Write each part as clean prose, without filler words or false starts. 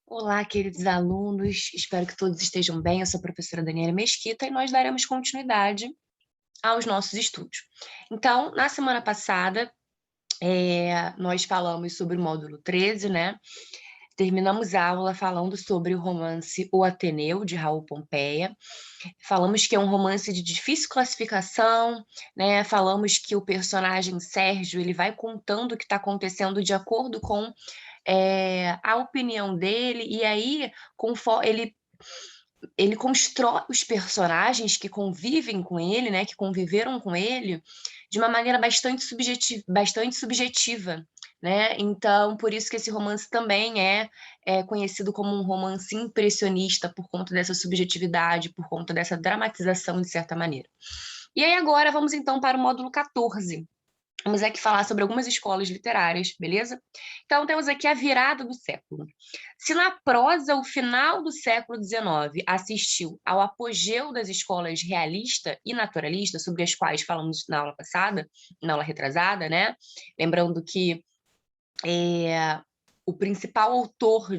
Olá, queridos alunos, espero que todos estejam bem. Eu sou a professora Daniela Mesquita e nós daremos continuidade aos nossos estudos. Então, na semana passada, nós falamos sobre o módulo 13, né? Terminamos a aula falando sobre o romance O Ateneu, de Raul Pompeia. Falamos que é um romance de difícil classificação, né? Falamos que o personagem Sérgio ele vai contando o que está acontecendo de acordo com a opinião dele, e aí ele constrói os personagens que convivem com ele, né, que conviveram com ele, de uma maneira bastante subjetiva, né? Então, por isso que esse romance também é conhecido como um romance impressionista, por conta dessa subjetividade, por conta dessa dramatização, de certa maneira. E aí agora vamos então para o módulo 14. Vamos aqui falar sobre algumas escolas literárias, beleza? Então, temos aqui a virada do século. Se na prosa, o final do século XIX assistiu ao apogeu das escolas realista e naturalista, sobre as quais falamos na aula passada, na aula retrasada, né? Lembrando que o principal autor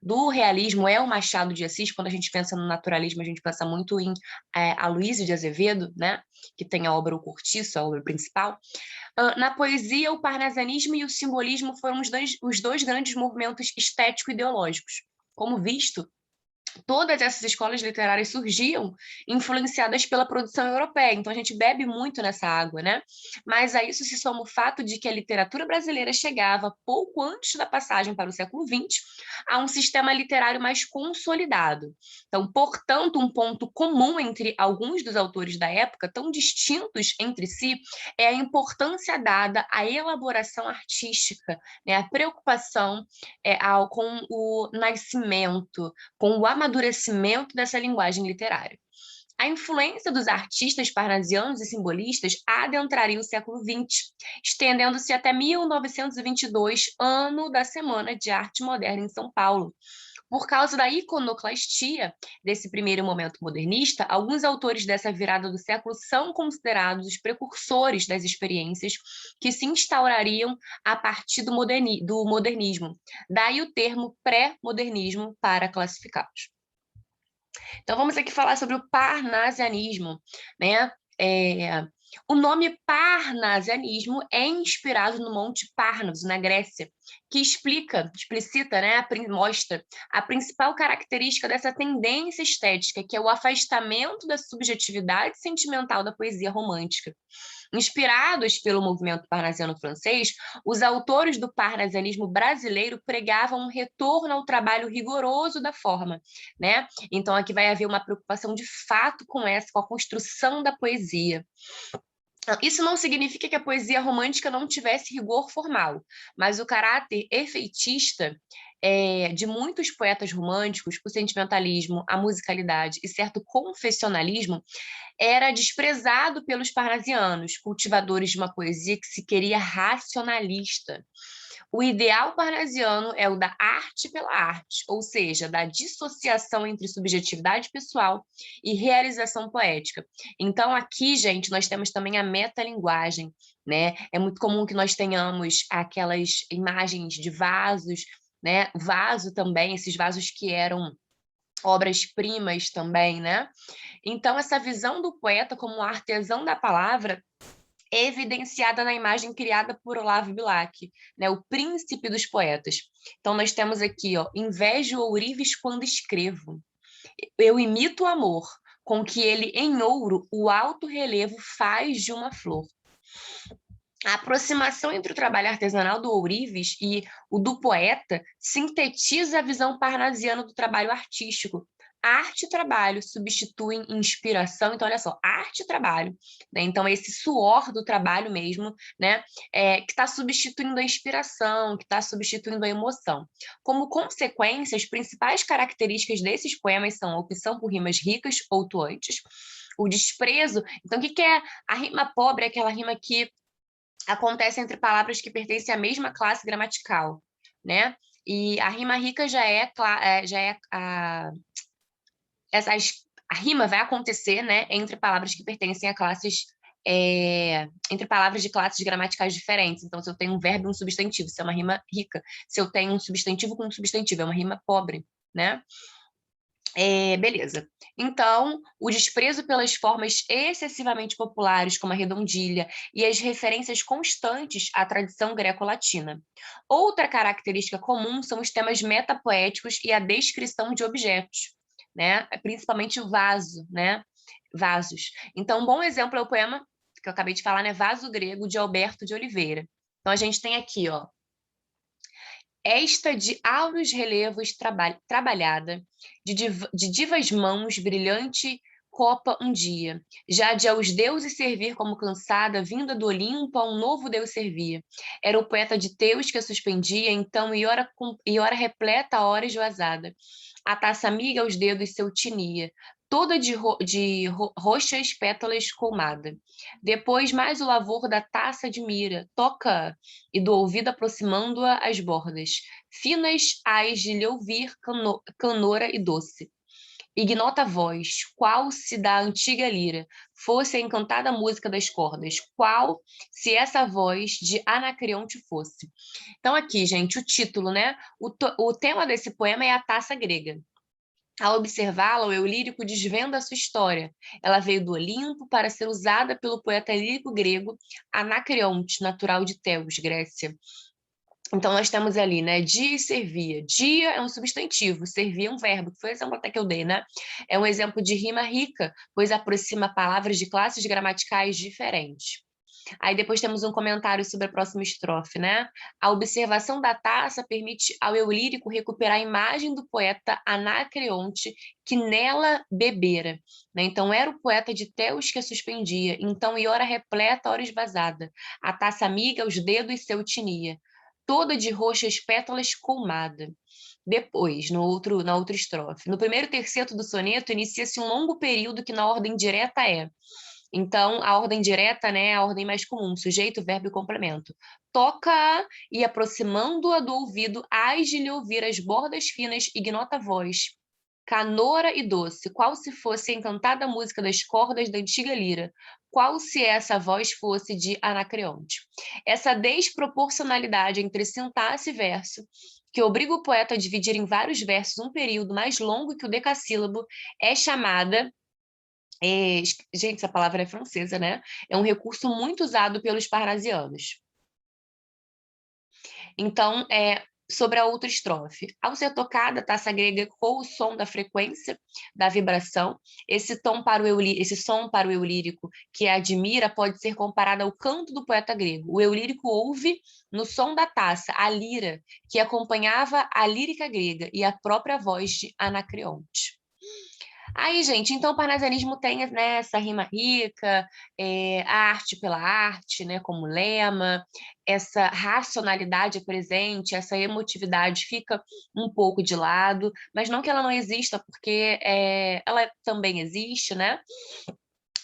do realismo é o Machado de Assis. Quando a gente pensa no naturalismo, a gente pensa muito em Aloysio de Azevedo, né? Que tem a obra O Cortiço, a obra principal. Na poesia, o parnasianismo e o simbolismo foram os dois grandes movimentos estético-ideológicos. Como visto, todas essas escolas literárias surgiam influenciadas pela produção europeia, então a gente bebe muito nessa água, né? Mas a isso se soma o fato de que a literatura brasileira chegava, pouco antes da passagem para o século XX, a um sistema literário mais consolidado. Então, portanto, um ponto comum entre alguns dos autores da época, tão distintos entre si, é a importância dada à elaboração artística, né? A preocupação com o nascimento, com o amadurecimento dessa linguagem literária. A influência dos artistas parnasianos e simbolistas adentraria o século XX, estendendo-se até 1922, ano da Semana de Arte Moderna em São Paulo. Por causa da iconoclastia desse primeiro momento modernista, alguns autores dessa virada do século são considerados os precursores das experiências que se instaurariam a partir do modernismo. Daí o termo pré-modernismo para classificá-los. Então vamos aqui falar sobre o parnasianismo, né? O nome parnasianismo é inspirado no Monte Parnaso, na Grécia, que explicita, né, mostra a principal característica dessa tendência estética, que é o afastamento da subjetividade sentimental da poesia romântica. Inspirados pelo movimento parnasiano francês, os autores do parnasianismo brasileiro pregavam um retorno ao trabalho rigoroso da forma, né? Então aqui vai haver uma preocupação de fato com a construção da poesia. Isso não significa que a poesia romântica não tivesse rigor formal, mas o caráter efeitista de muitos poetas românticos, o sentimentalismo, a musicalidade e certo confessionalismo era desprezado pelos parnasianos, cultivadores de uma poesia que se queria racionalista. O ideal parnasiano é o da arte pela arte, ou seja, da dissociação entre subjetividade pessoal e realização poética. Então, aqui, gente, nós temos também a metalinguagem, né? É muito comum que nós tenhamos aquelas imagens de vasos, né? Vaso também, esses vasos que eram obras-primas também, né? Então, essa visão do poeta como um artesão da palavra é evidenciada na imagem criada por Olavo Bilac, né, o príncipe dos poetas. Então, nós temos aqui, ó, invejo ourives quando escrevo. Eu imito o amor, com que ele, em ouro, o alto relevo faz de uma flor. A aproximação entre o trabalho artesanal do ourives e o do poeta sintetiza a visão parnasiana do trabalho artístico. Arte e trabalho substituem inspiração. Então, olha só, arte e trabalho, né? Então, esse suor do trabalho mesmo, né? Que está substituindo a inspiração, que está substituindo a emoção. Como consequência, as principais características desses poemas são a opção por rimas ricas ou tuantes, o desprezo. Então, o que é a rima pobre? É aquela rima que acontece entre palavras que pertencem à mesma classe gramatical, né? E a rima rica a rima vai acontecer, né, entre palavras que pertencem a classes entre palavras de classes gramaticais diferentes. Então, se eu tenho um verbo e um substantivo, isso é uma rima rica. Se eu tenho um substantivo com um substantivo, é uma rima pobre, né? Beleza. Então, o desprezo pelas formas excessivamente populares, como a redondilha, e as referências constantes à tradição greco-latina. Outra característica comum são os temas metapoéticos e a descrição de objetos, né? Principalmente o vaso, né? Vasos. Então, um bom exemplo é o poema que eu acabei de falar, né? Vaso Grego, de Alberto de Oliveira. Então, a gente tem aqui, ó, esta de auros relevos trabalhada, de divas mãos, brilhante copa um dia, já de aos deuses servir como cansada, vinda do Olimpo, a um novo deus servia. Era o poeta de Teus que a suspendia, então, e ora repleta a hora esvazada. A taça amiga aos dedos seu tinia, toda de roxas pétalas colmada. Depois mais o lavor da taça de mira, toca e do ouvido aproximando-a às bordas, finas ais de lhe ouvir canora e doce. Ignota voz, qual se da antiga lira fosse a encantada música das cordas, qual se essa voz de Anacreonte fosse. Então aqui, gente, o título, né? O tema desse poema é a taça grega. Ao observá-la, o eu lírico desvenda a sua história. Ela veio do Olimpo para ser usada pelo poeta lírico grego Anacreonte, natural de Teos, Grécia. Então, nós temos ali, né, dia e servia. Dia é um substantivo, servia é um verbo, que foi o exemplo até que eu dei, né? É um exemplo de rima rica, pois aproxima palavras de classes gramaticais diferentes. Aí depois temos um comentário sobre a próxima estrofe, né? A observação da taça permite ao eu lírico recuperar a imagem do poeta Anacreonte, que nela bebera, né? Então, era o poeta de Teos que a suspendia, então, e ora repleta, ora esvazada. A taça amiga aos dedos seu tinia, toda de roxas pétalas colmada. Depois, na outra estrofe. No primeiro terceto do soneto, inicia-se um longo período que na ordem direta é. Então, a ordem direta, né, é a ordem mais comum, sujeito, verbo e complemento. Toca e aproximando-a do ouvido, hás de lhe ouvir as bordas finas, ignota voz, canora e doce, qual se fosse a encantada música das cordas da antiga lira, qual se essa voz fosse de Anacreonte. Essa desproporcionalidade entre sintaxe e verso, que obriga o poeta a dividir em vários versos um período mais longo que o decassílabo, é chamada... gente, essa palavra é francesa, né? É um recurso muito usado pelos parnasianos. Então, sobre a outra estrofe. Ao ser tocada, a taça grega com o som da frequência, da vibração, esse som para o eu lírico que admira pode ser comparado ao canto do poeta grego. O eu lírico ouve no som da taça a lira, que acompanhava a lírica grega e a própria voz de Anacreonte. Aí, gente, então o parnasianismo tem, né, essa rima rica, a arte pela arte, né, como lema, essa racionalidade é presente, essa emotividade fica um pouco de lado, mas não que ela não exista, porque ela também existe, né?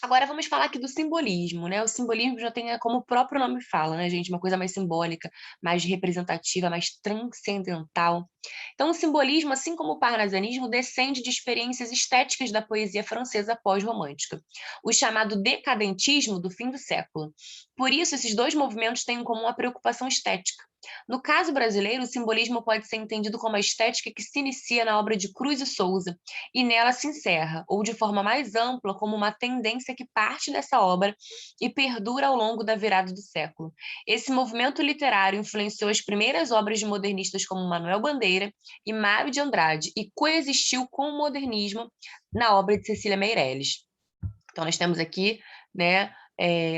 Agora vamos falar aqui do simbolismo, né? O simbolismo já tem, como o próprio nome fala, né, gente? Uma coisa mais simbólica, mais representativa, mais transcendental. Então, o simbolismo, assim como o parnasianismo, descende de experiências estéticas da poesia francesa pós-romântica, o chamado decadentismo do fim do século. Por isso, esses dois movimentos têm em comum a preocupação estética. No caso brasileiro, o simbolismo pode ser entendido como a estética que se inicia na obra de Cruz e Souza e nela se encerra, ou de forma mais ampla, como uma tendência que parte dessa obra e perdura ao longo da virada do século. Esse movimento literário influenciou as primeiras obras de modernistas como Manuel Bandeira e Mário de Andrade e coexistiu com o modernismo na obra de Cecília Meirelles. Então, nós temos aqui, né,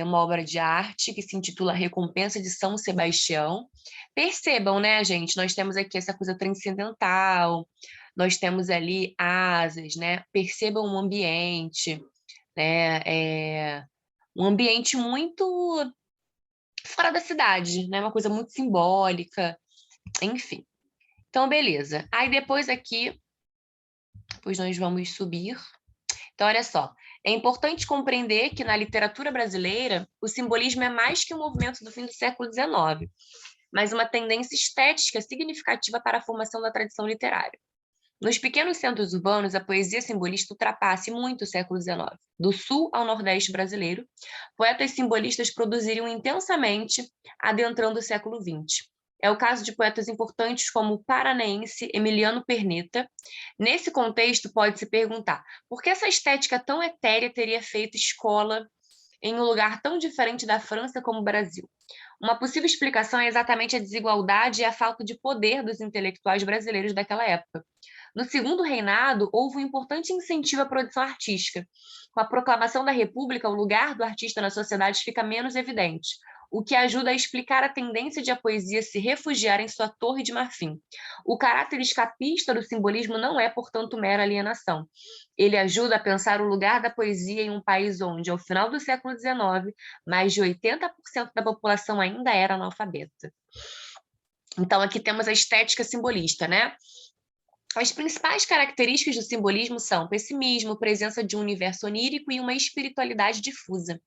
uma obra de arte que se intitula Recompensa de São Sebastião. Percebam, né, gente, nós temos aqui essa coisa transcendental, nós temos ali asas, né? Percebam o ambiente, né? Um ambiente muito fora da cidade, né? Uma coisa muito simbólica, enfim. Então, beleza. Aí depois aqui, depois nós vamos subir. Então, olha só, é importante compreender que na literatura brasileira o simbolismo é mais que um movimento do fim do século XIX, mas uma tendência estética significativa para a formação da tradição literária. Nos pequenos centros urbanos, a poesia simbolista ultrapassa muito o século XIX. Do sul ao nordeste brasileiro, poetas simbolistas produziriam intensamente, adentrando o século XX. É o caso de poetas importantes como o paranaense Emiliano Perneta. Nesse contexto, pode-se perguntar por que essa estética tão etérea teria feito escola em um lugar tão diferente da França como o Brasil? Uma possível explicação é exatamente a desigualdade e a falta de poder dos intelectuais brasileiros daquela época. No segundo reinado, houve um importante incentivo à produção artística. Com a proclamação da República, o lugar do artista na sociedade fica menos evidente, o que ajuda a explicar a tendência de a poesia se refugiar em sua torre de marfim. O caráter escapista do simbolismo não é, portanto, mera alienação. Ele ajuda a pensar o lugar da poesia em um país onde, ao final do século XIX, mais de 80% da população ainda era analfabeta. Então, aqui temos a estética simbolista, né? As principais características do simbolismo são pessimismo, presença de um universo onírico e uma espiritualidade difusa.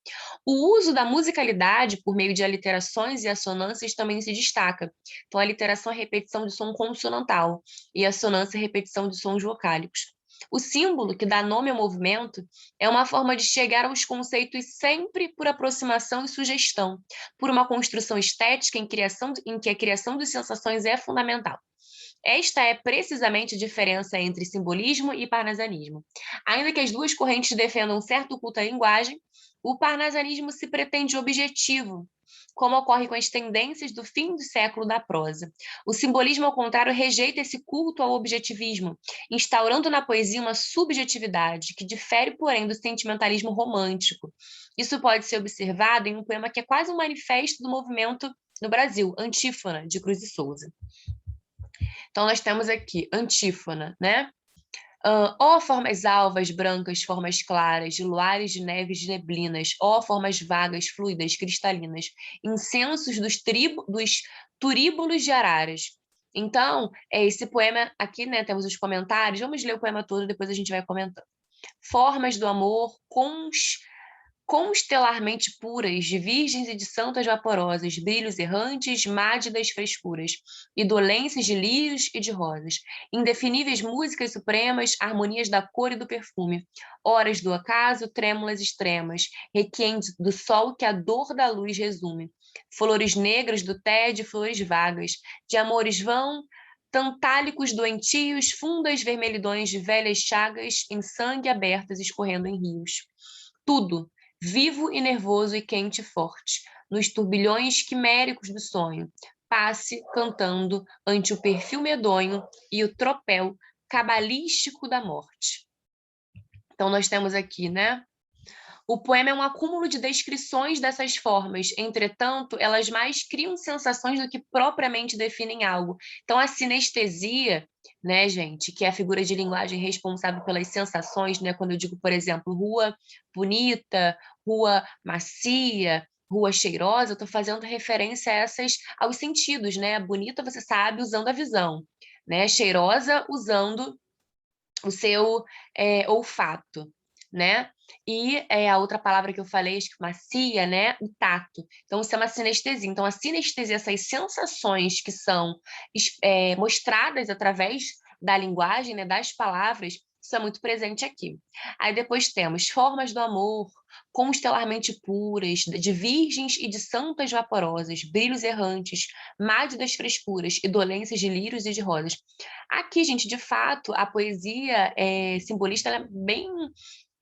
O uso da musicalidade por meio de aliterações e assonâncias também se destaca. Então, a aliteração é repetição de som consonantal e a assonância é repetição de sons vocálicos. O símbolo, que dá nome ao movimento, é uma forma de chegar aos conceitos sempre por aproximação e sugestão, por uma construção estética em que a criação de sensações é fundamental. Esta é precisamente a diferença entre simbolismo e parnasianismo. Ainda que as duas correntes defendam certo culto à linguagem, o parnasianismo se pretende objetivo, como ocorre com as tendências do fim do século da prosa. O simbolismo, ao contrário, rejeita esse culto ao objetivismo, instaurando na poesia uma subjetividade que difere, porém, do sentimentalismo romântico. Isso pode ser observado em um poema que é quase um manifesto do movimento no Brasil, Antífona, de Cruz e Souza. Então, nós temos aqui antífona, né? Ó formas alvas, brancas, formas claras, de luares, de neves, de neblinas, ó formas vagas, fluidas, cristalinas, incensos dos turíbulos de araras. Então, esse poema aqui, né, temos os comentários, vamos ler o poema todo, depois a gente vai comentando. Formas do amor, constelarmente puras, de virgens e de santas vaporosas, brilhos errantes, mádidas frescuras, e dolências de lírios e de rosas, indefiníveis músicas supremas, harmonias da cor e do perfume, horas do acaso, trêmulas extremas, requiem do sol que a dor da luz resume, flores negras do tédio, flores vagas, de amores vão, tantálicos doentios, fundas vermelhidões de velhas chagas, em sangue abertas escorrendo em rios. Tudo, vivo e nervoso e quente e forte, nos turbilhões quiméricos do sonho, passe cantando ante o perfil medonho e o tropel cabalístico da morte. Então, nós temos aqui, né? O poema é um acúmulo de descrições dessas formas, entretanto, elas mais criam sensações do que propriamente definem algo. Então, a sinestesia, né, gente, que é a figura de linguagem responsável pelas sensações, né, quando eu digo, por exemplo, rua bonita, rua macia, rua cheirosa, eu estou fazendo referência a aos sentidos, né? Bonita, você sabe, usando a visão, né? Cheirosa, usando o seu olfato, né? E a outra palavra que eu falei, acho que macia, né? O tato. Então, isso é uma sinestesia. Então, a sinestesia, essas sensações que são mostradas através da linguagem, né? Das palavras, isso é muito presente aqui. Aí depois temos formas do amor, constelarmente puras, de virgens e de santas vaporosas, brilhos errantes, mádidas frescuras e dolências de lírios e de rosas. Aqui, gente, de fato, a poesia simbolista ela é bem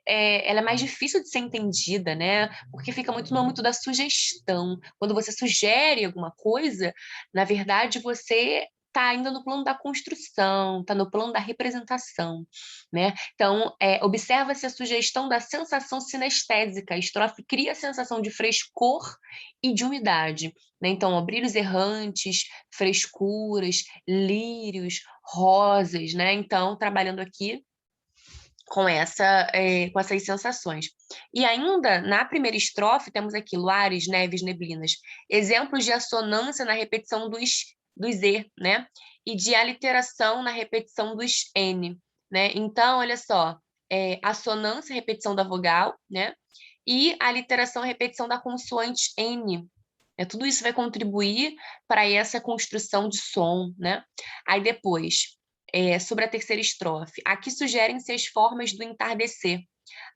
ela é mais difícil de ser entendida, né? Porque fica muito no âmbito da sugestão. Quando você sugere alguma coisa, na verdade, você está ainda no plano da construção, está no plano da representação, né? Então, observa-se a sugestão da sensação sinestésica. A estrofe cria a sensação de frescor e de umidade, né? Então, ó, brilhos errantes, frescuras, lírios, rosas, né? Então, trabalhando aqui com essas sensações. E ainda, na primeira estrofe, temos aqui luares, neves, neblinas, exemplos de assonância na repetição dos E, né? E de aliteração na repetição dos N, né? Então, olha só, assonância, repetição da vogal, né? E aliteração, repetição da consoante N. Tudo isso vai contribuir para essa construção de som, né? Aí depois, sobre a terceira estrofe. Aqui sugerem-se as formas do entardecer,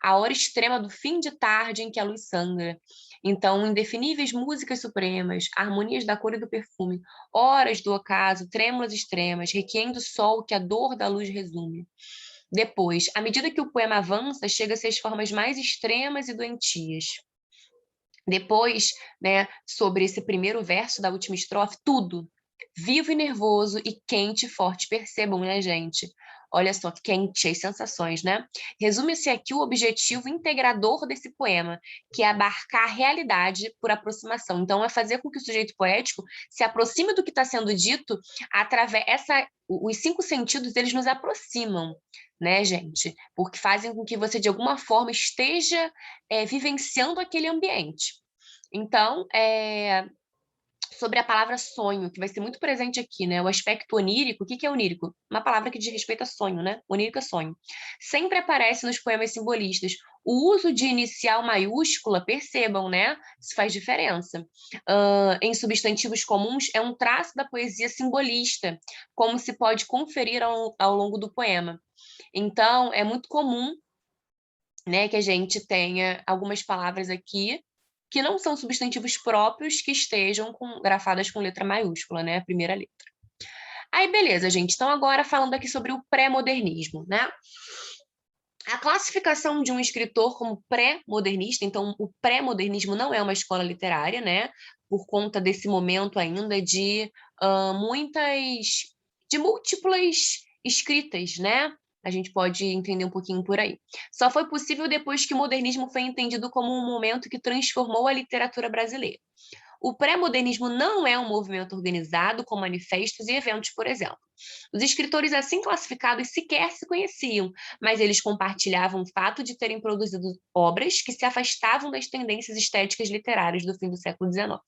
a hora extrema do fim de tarde em que a luz sangra. Então, indefiníveis músicas supremas, harmonias da cor e do perfume, horas do ocaso, trêmulas extremas, requiem do sol que a dor da luz resume. Depois, à medida que o poema avança, chega-se às formas mais extremas e doentias. Depois, né, sobre esse primeiro verso da última estrofe, tudo, vivo e nervoso e quente e forte. Percebam, né, gente? Olha só, quente, as sensações, né? Resume-se aqui o objetivo integrador desse poema, que é abarcar a realidade por aproximação. Então, é fazer com que o sujeito poético se aproxime do que está sendo dito através... Os 5 sentidos, eles nos aproximam, né, gente? Porque fazem com que você, de alguma forma, esteja vivenciando aquele ambiente. Então, sobre a palavra sonho, que vai ser muito presente aqui, né? O aspecto onírico, o que é onírico? Uma palavra que diz respeito a sonho, né? Onírico é sonho. Sempre aparece nos poemas simbolistas. O uso de inicial maiúscula, percebam, né? Isso faz diferença. Em substantivos comuns, é um traço da poesia simbolista, como se pode conferir ao longo do poema. Então, é muito comum, né, que a gente tenha algumas palavras aqui que não são substantivos próprios que estejam grafadas com letra maiúscula, né, a primeira letra. Aí, beleza, gente. Então, agora falando aqui sobre o pré-modernismo, né? A classificação de um escritor como pré-modernista, então, o pré-modernismo não é uma escola literária, né? Por conta desse momento ainda de múltiplas escritas, né? A gente pode entender um pouquinho por aí. Só foi possível depois que o modernismo foi entendido como um momento que transformou a literatura brasileira. O pré-modernismo não é um movimento organizado com manifestos e eventos, por exemplo. Os escritores assim classificados sequer se conheciam, mas eles compartilhavam o fato de terem produzido obras que se afastavam das tendências estéticas literárias do fim do século XIX.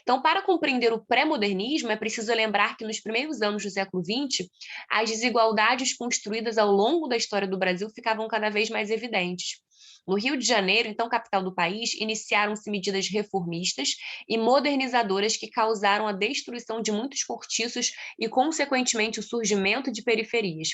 Então, para compreender o pré-modernismo, é preciso lembrar que nos primeiros anos do século XX, as desigualdades construídas ao longo da história do Brasil ficavam cada vez mais evidentes. No Rio de Janeiro, então capital do país, iniciaram-se medidas reformistas e modernizadoras que causaram a destruição de muitos cortiços e, consequentemente, o surgimento de periferias.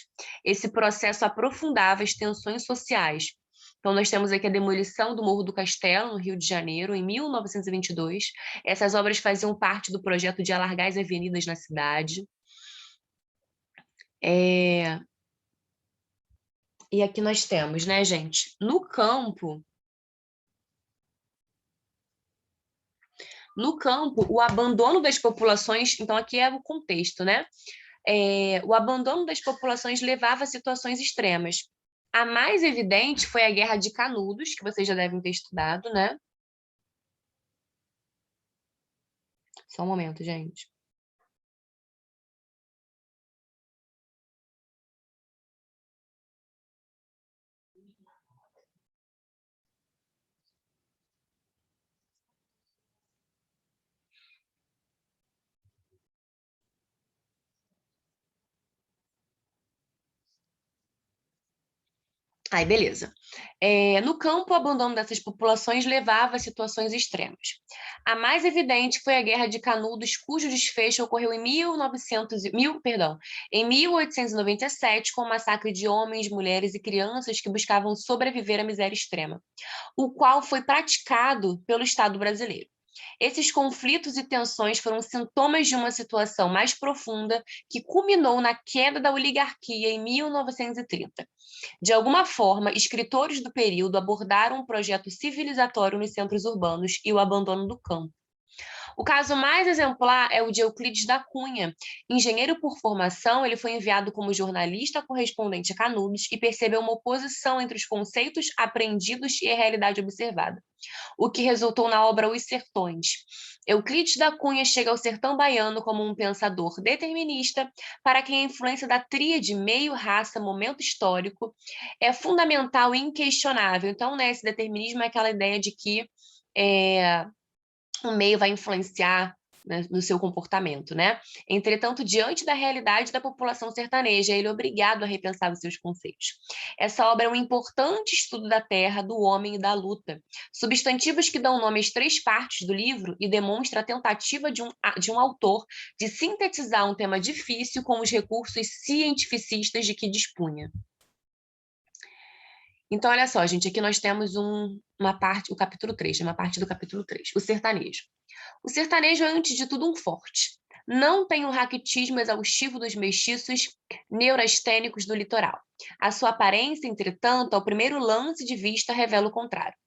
Esse processo aprofundava as tensões sociais. Então, nós temos aqui a demolição do Morro do Castelo, no Rio de Janeiro, em 1922. Essas obras faziam parte do projeto de alargar as avenidas na cidade. E aqui nós temos, né, gente? No campo, o abandono das populações... Então, aqui é o contexto, né? O abandono das populações levava a situações extremas. A mais evidente foi a Guerra de Canudos, que vocês já devem ter estudado, né? Só um momento, gente. Aí, beleza. No campo, o abandono dessas populações levava a situações extremas. A mais evidente foi a Guerra de Canudos, cujo desfecho ocorreu em 1897, com o massacre de homens, mulheres e crianças que buscavam sobreviver à miséria extrema, o qual foi praticado pelo Estado brasileiro. Esses conflitos e tensões foram sintomas de uma situação mais profunda que culminou na queda da oligarquia em 1930. De alguma forma, escritores do período abordaram um projeto civilizatório nos centros urbanos e o abandono do campo. O caso mais exemplar é o de Euclides da Cunha. Engenheiro por formação, ele foi enviado como jornalista correspondente a Canudos e percebeu uma oposição entre os conceitos aprendidos e a realidade observada, o que resultou na obra Os Sertões. Euclides da Cunha chega ao sertão baiano como um pensador determinista, para quem a influência da tríade meio, raça, momento histórico é fundamental e inquestionável. Então, né, esse determinismo é aquela ideia de que o meio vai influenciar né, no seu comportamento, né? Entretanto, diante da realidade da população sertaneja, ele é obrigado a repensar os seus conceitos. Essa obra é um importante estudo da terra, do homem e da luta. Substantivos que dão nome às 3 partes do livro e demonstra a tentativa de um autor de sintetizar um tema difícil com os recursos cientificistas de que dispunha. Então, olha só, gente, aqui nós temos uma parte, o capítulo 3, uma parte do capítulo 3, o sertanejo. O sertanejo é, antes de tudo, um forte. Não tem o raquitismo exaustivo dos mestiços neurastênicos do litoral. A sua aparência, entretanto, ao primeiro lance de vista, revela o contrário.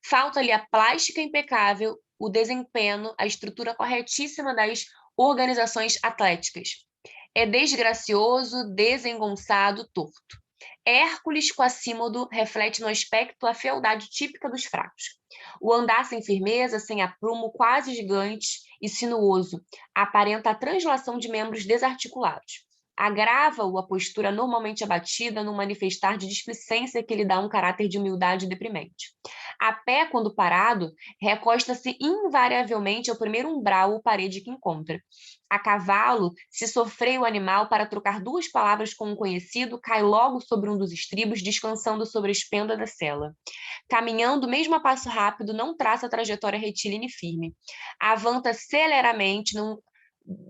Falta-lhe a plástica impecável, o desempenho, a estrutura corretíssima das organizações atléticas. É desgracioso, desengonçado, torto. Hércules Quasímodo reflete no aspecto a fealdade típica dos fracos. O andar sem firmeza, sem aprumo, quase gigante e sinuoso, aparenta a translação de membros desarticulados. Agrava-o a postura normalmente abatida no manifestar de displicência que lhe dá um caráter de humildade deprimente. A pé, quando parado, recosta-se invariavelmente ao primeiro umbral ou parede que encontra. A cavalo, se sofrer o animal para trocar 2 palavras com um conhecido, cai logo sobre um dos estribos, descansando sobre a espenda da sela. Caminhando, mesmo a passo rápido, não traça a trajetória retilínea e firme. Avança celeramente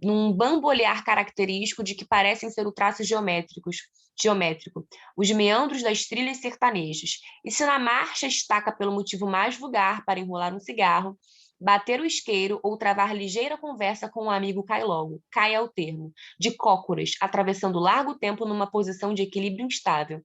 num bambolear característico de que parecem ser o traço geométrico, os meandros das trilhas sertanejas. E se na marcha estaca pelo motivo mais vulgar para enrolar um cigarro, bater o isqueiro ou travar ligeira conversa com um amigo cai logo, cai ao termo, de cócoras, atravessando largo tempo numa posição de equilíbrio instável,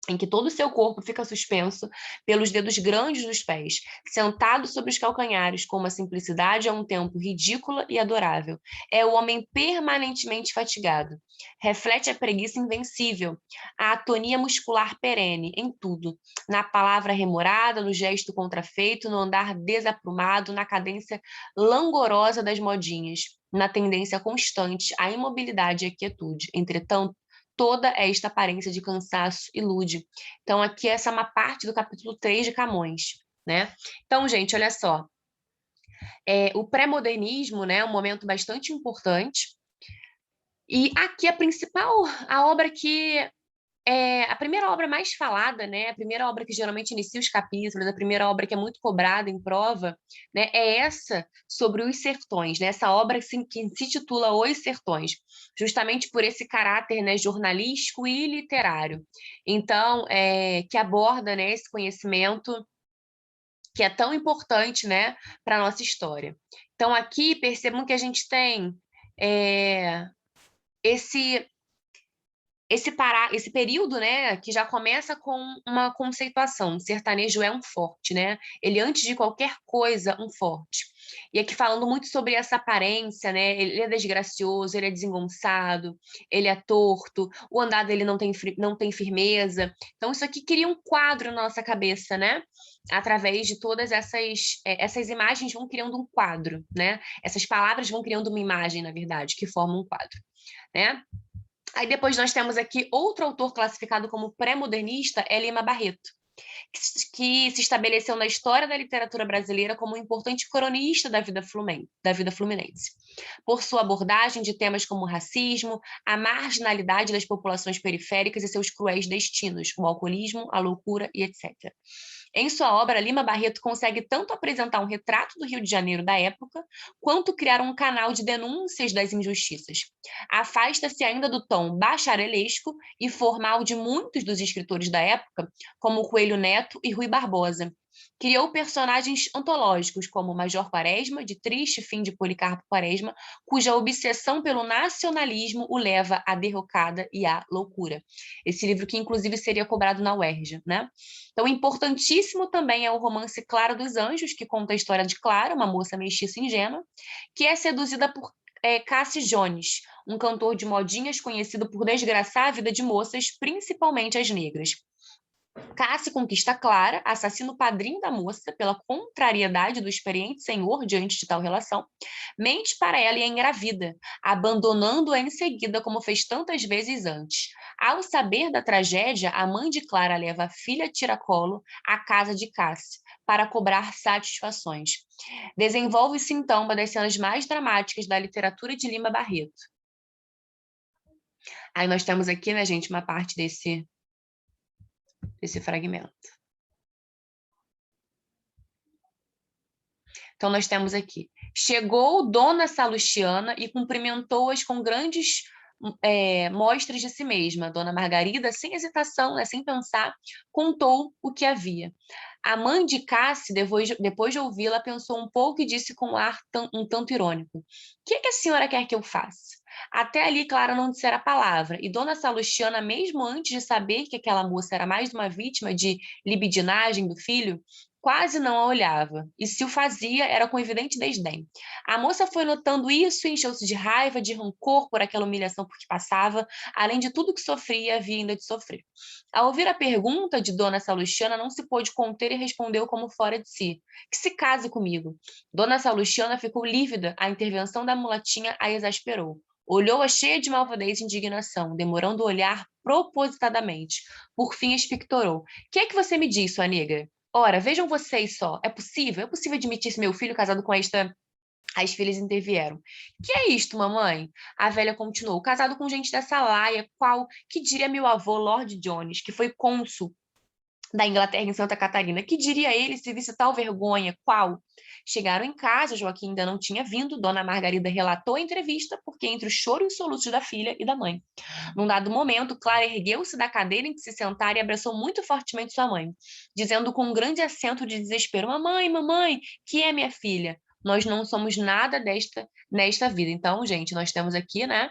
em que todo o seu corpo fica suspenso pelos dedos grandes dos pés, sentado sobre os calcanhares, com uma simplicidade a um tempo ridícula e adorável. É o homem permanentemente fatigado. Reflete a preguiça invencível, a atonia muscular perene, em tudo. Na palavra remorada, no gesto contrafeito, no andar desaprumado, na cadência langorosa das modinhas, na tendência constante à imobilidade e à quietude. Entretanto, toda esta aparência de cansaço ilude. Então, aqui essa é uma parte do capítulo 3 de Camões, né? Então, gente, olha só. O pré-modernismo, né, é um momento bastante importante. E aqui a obra que a primeira obra mais falada, né, a primeira obra que geralmente inicia os capítulos, a primeira obra que é muito cobrada em prova, né, é essa sobre os sertões, né, essa obra que se titula Os Sertões, justamente por esse caráter, né, jornalístico e literário. Então, que aborda, né, esse conhecimento que é tão importante, né, para a nossa história. Então, aqui, percebam que a gente tem esse período, né, que já começa com uma conceituação. O sertanejo é um forte, né? Ele, antes de qualquer coisa, um forte. E aqui falando muito sobre essa aparência, né? Ele é desgracioso, ele é desengonçado, ele é torto, o andar dele não tem firmeza. Então, isso aqui cria um quadro na nossa cabeça, né? Através de todas essas imagens vão criando um quadro, né? Essas palavras vão criando uma imagem, na verdade, que forma um quadro, né? Aí depois nós temos aqui outro autor classificado como pré-modernista, é Lima Barreto, que se estabeleceu na história da literatura brasileira como um importante cronista da vida fluminense. Por sua abordagem de temas como o racismo, a marginalidade das populações periféricas e seus cruéis destinos, o alcoolismo, a loucura e etc. Em sua obra, Lima Barreto consegue tanto apresentar um retrato do Rio de Janeiro da época, quanto criar um canal de denúncias das injustiças. Afasta-se ainda do tom bacharelesco e formal de muitos dos escritores da época, como Coelho Neto e Rui Barbosa. Criou personagens antológicos, como o Major Quaresma, de Triste Fim de Policarpo Quaresma, cuja obsessão pelo nacionalismo o leva à derrocada e à loucura. Esse livro que, inclusive, seria cobrado na UERJ, né? Então, importantíssimo também é o romance Clara dos Anjos, que conta a história de Clara, uma moça mestiça ingênua, que é seduzida por Cassie Jones, um cantor de modinhas conhecido por desgraçar a vida de moças, principalmente as negras. Cassie conquista Clara, assassina o padrinho da moça pela contrariedade do experiente senhor diante de tal relação, mente para ela e a engravida, abandonando-a em seguida como fez tantas vezes antes. Ao saber da tragédia, a mãe de Clara leva a filha tiracolo à casa de Cassie, para cobrar satisfações. Desenvolve-se, então, uma das cenas mais dramáticas da literatura de Lima Barreto. Aí nós temos aqui, né, gente, uma parte desse fragmento. Então, nós temos aqui: chegou Dona Salustiana e cumprimentou-as com grandes mostras de si mesma. Dona Margarida, sem hesitação, né, sem pensar, contou o que havia. A mãe de Cassi, depois de ouvi-la, pensou um pouco e disse com um ar um tanto irônico: o que a senhora quer que eu faça? Até ali, Clara não dissera a palavra, e Dona Salustiana, mesmo antes de saber que aquela moça era mais uma vítima de libidinagem do filho, quase não a olhava, e se o fazia, era com evidente desdém. A moça foi notando isso e encheu-se de raiva, de rancor por aquela humilhação por que passava, além de tudo que sofria, havia ainda de sofrer. Ao ouvir a pergunta de Dona Salustiana, não se pôde conter e respondeu como fora de si: que se case comigo. Dona Salustiana ficou lívida, a intervenção da mulatinha a exasperou. Olhou-a cheia de malvadez e indignação, demorando o olhar propositadamente. Por fim, expectorou: que é que você me diz, sua negra? Ora, vejam vocês só, é possível admitir-se meu filho casado com esta... As filhas intervieram. Que é isto, mamãe? A velha continuou. Casado com gente dessa laia, qual que diria meu avô, Lord Jones, que foi cônsul da Inglaterra em Santa Catarina? Que diria ele se visse tal vergonha? Qual? Chegaram em casa, Joaquim ainda não tinha vindo, Dona Margarida relatou a entrevista, porque entre o choro e os soluços da filha e da mãe. Num dado momento, Clara ergueu-se da cadeira em que se sentara e abraçou muito fortemente sua mãe, dizendo com um grande acento de desespero: mamãe, mamãe, que é minha filha? Nós não somos nada nesta vida. Então, gente, nós temos aqui, né,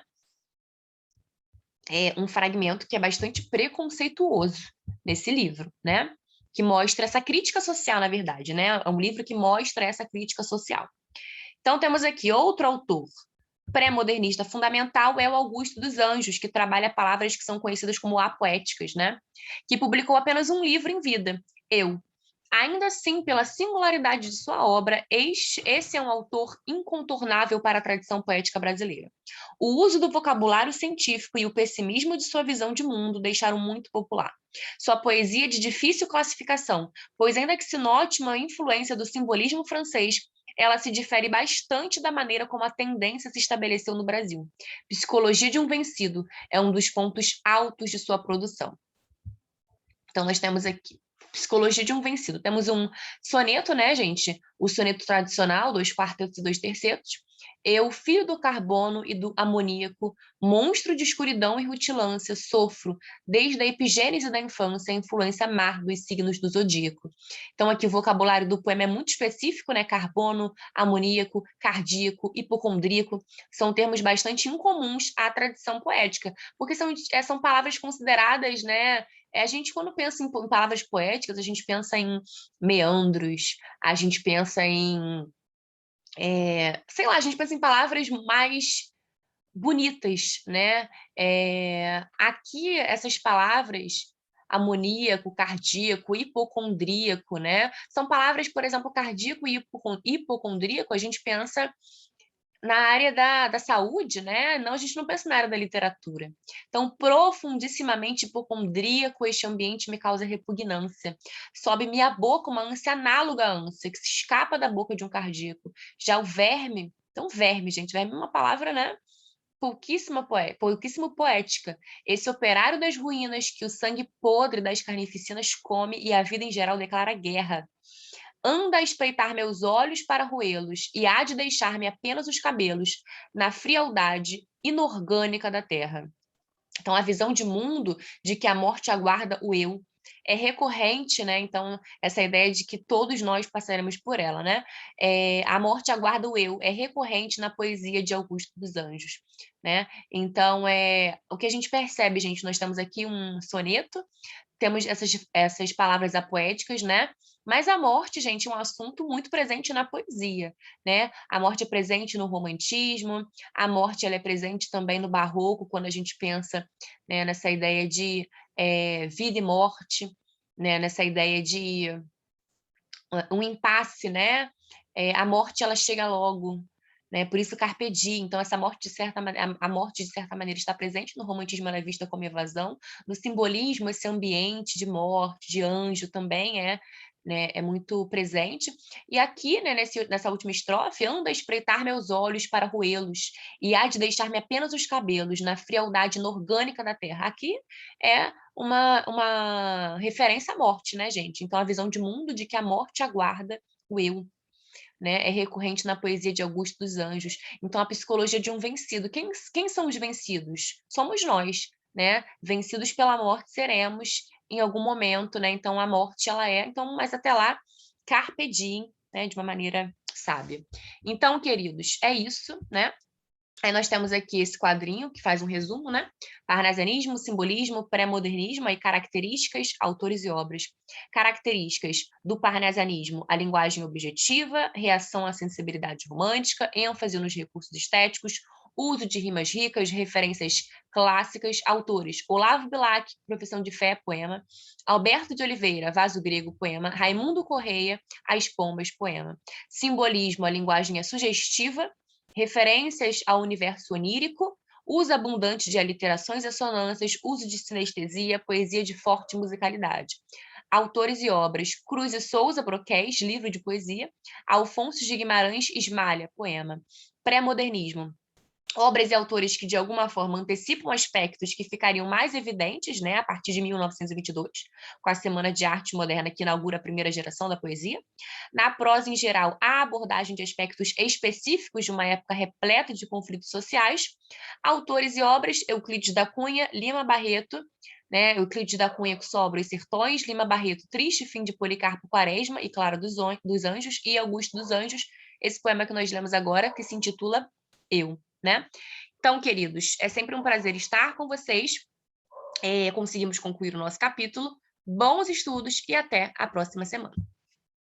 um fragmento que é bastante preconceituoso nesse livro, né? Que mostra essa crítica social, na verdade, né? É um livro que mostra essa crítica social. Então, temos aqui outro autor pré-modernista fundamental, é o Augusto dos Anjos, que trabalha palavras que são conhecidas como apoéticas, né? Que publicou apenas um livro em vida, Eu. Ainda assim, pela singularidade de sua obra, esse é um autor incontornável para a tradição poética brasileira. O uso do vocabulário científico e o pessimismo de sua visão de mundo deixaram muito popular. Sua poesia é de difícil classificação, pois ainda que se note uma influência do simbolismo francês, ela se difere bastante da maneira como a tendência se estabeleceu no Brasil. Psicologia de um vencido é um dos pontos altos de sua produção. Então, nós temos aqui Psicologia de um Vencido. Temos um soneto, né, gente? O soneto tradicional, 2 quartetos e 2 tercetos. Eu, filho do carbono e do amoníaco, monstro de escuridão e rutilância, sofro, desde a epigênese da infância, a influência má dos signos do zodíaco. Então, aqui o vocabulário do poema é muito específico, né? Carbono, amoníaco, cardíaco, hipocondríaco. São termos bastante incomuns à tradição poética, porque são palavras consideradas, né? A gente, quando pensa em palavras poéticas, a gente pensa em meandros, a gente pensa em, sei lá, a gente pensa em palavras mais bonitas, né? Aqui, essas palavras, amoníaco, cardíaco, hipocondríaco, né? São palavras, por exemplo, cardíaco e hipocondríaco, a gente pensa na área da saúde, né? Não, a gente não pensa na área da literatura. Então, profundissimamente hipocondríaco, este ambiente me causa repugnância. Sobe-me à boca uma ânsia análoga à ânsia, que se escapa da boca de um cardíaco. Já o verme, então verme, gente, verme é uma palavra, né? Pouquíssimo poética. Esse operário das ruínas que o sangue podre das carnificinas come e a vida em geral declara guerra. Anda a espreitar meus olhos para roê-los, e há de deixar-me apenas os cabelos, na frialdade inorgânica da terra. Então, a visão de mundo de que a morte aguarda o eu é recorrente, né? Então, essa ideia de que todos nós passaremos por ela, né? A morte aguarda o eu é recorrente na poesia de Augusto dos Anjos, né? Então, o que a gente percebe, gente, nós temos aqui um soneto, temos essas palavras apoéticas, né? Mas a morte, gente, é um assunto muito presente na poesia, né? A morte é presente no romantismo, a morte ela é presente também no barroco, quando a gente pensa, né, nessa ideia de vida e morte, né? Nessa ideia de um impasse, né? A morte ela chega logo, né? Por isso carpe diem. Então essa morte a morte de certa maneira está presente no romantismo, ela é vista como evasão. No simbolismo, esse ambiente de morte, de anjo também né, é muito presente. E aqui, né, nessa última estrofe, anda a espreitar meus olhos para roê-los, e há de deixar-me apenas os cabelos na frialdade inorgânica da terra. Aqui é uma referência à morte, né, gente? Então, a visão de mundo de que a morte aguarda o eu, né? É recorrente na poesia de Augusto dos Anjos. Então, a psicologia de um vencido. Quem são os vencidos? Somos nós, né? Vencidos pela morte seremos em algum momento, né? Então, a morte, ela é... Então, mas até lá, carpe diem, né? De uma maneira sábia. Então, queridos, é isso, né? Aí nós temos aqui esse quadrinho que faz um resumo, né? Parnasianismo, simbolismo, pré-modernismo e características, autores e obras. Características do parnasianismo: a linguagem objetiva, reação à sensibilidade romântica, ênfase nos recursos estéticos, uso de rimas ricas, referências clássicas. Autores: Olavo Bilac, Profissão de Fé, poema. Alberto de Oliveira, Vaso Grego, poema. Raimundo Correia, As Pombas, poema. Simbolismo: a linguagem é sugestiva, referências ao universo onírico, uso abundante de aliterações e assonâncias, uso de sinestesia, poesia de forte musicalidade. Autores e obras: Cruz e Souza Broquéis, livro de poesia. Alfonso de Guimarães Ismalha, poema. Pré-modernismo: obras e autores que, de alguma forma, antecipam aspectos que ficariam mais evidentes, né, a partir de 1922, com a Semana de Arte Moderna, que inaugura a primeira geração da poesia. Na prosa, em geral, a abordagem de aspectos específicos de uma época repleta de conflitos sociais. Autores e obras: Euclides da Cunha, Lima Barreto, né, Euclides da Cunha, Sobra e Sertões, Lima Barreto, Triste Fim de Policarpo Quaresma e Clara dos Anjos, e Augusto dos Anjos, esse poema que nós lemos agora, que se intitula Eu, né? Então, queridos, é sempre um prazer estar com vocês. Conseguimos concluir o nosso capítulo. Bons estudos e até a próxima semana.